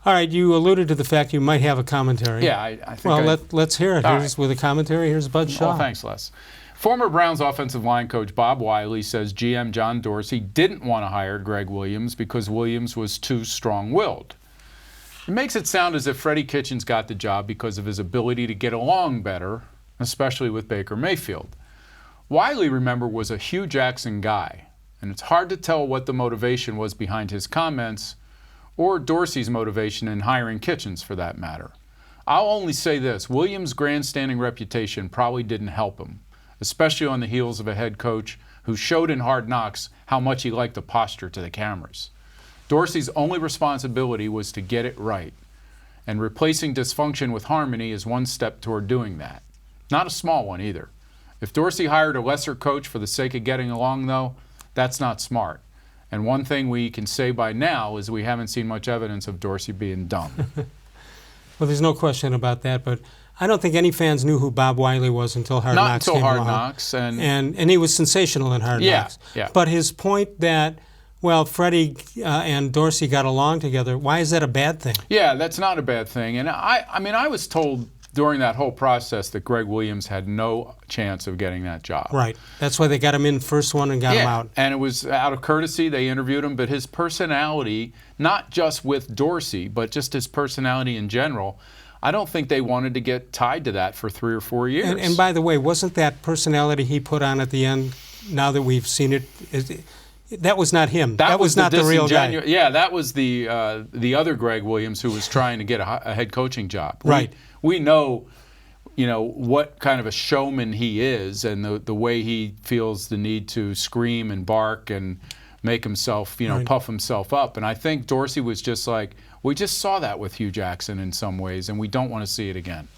All right, you alluded to the fact you might have a commentary. Yeah, I think. Well, let's hear it. Right. With a commentary, here's Bud Shaw. Oh, thanks, Les. Former Browns offensive line coach Bob Wylie says GM John Dorsey didn't want to hire Gregg-Williams because Williams was too strong-willed. It makes it sound as if Freddie Kitchens got the job because of his ability to get along better, especially with Baker Mayfield. Wylie, remember, was a Hugh Jackson guy, and it's hard to tell what the motivation was behind his comments or Dorsey's motivation in hiring Kitchens, for that matter. I'll only say this: Williams' grandstanding reputation probably didn't help him, especially on the heels of a head coach who showed in Hard Knocks how much he liked to posture to the cameras. Dorsey's only responsibility was to get it right, and replacing dysfunction with harmony is one step toward doing that. Not a small one either. If Dorsey hired a lesser coach for the sake of getting along, though, that's not smart. And one thing we can say by now is we haven't seen much evidence of Dorsey being dumb. Well, there's no question about that, but I don't think any fans knew who Bob Wylie was until Hard Knocks came along. Not until Hard Knocks. And he was sensational in Hard Knocks. Yeah. But his point that, well, Freddie and Dorsey got along together, why is that a bad thing? Yeah, that's not a bad thing. And I mean, I was told during that whole process that Gregg-Williams had no chance of getting that job. Right. That's why they got him in first one and got him out. And it was out of courtesy they interviewed him, but his personality, not just with Dorsey, but just his personality in general, I don't think they wanted to get tied to that for 3 or 4 years. And by the way, wasn't that personality he put on at the end, now that we've seen it, that was not him. That was not the real guy. Yeah, that was the other Gregg-Williams who was trying to get a head coaching job. Right. We know, what kind of a showman he is, and the way he feels the need to scream and bark and make himself, right, puff himself up. And I think Dorsey was just like, we just saw that with Hugh Jackson in some ways, and we don't want to see it again.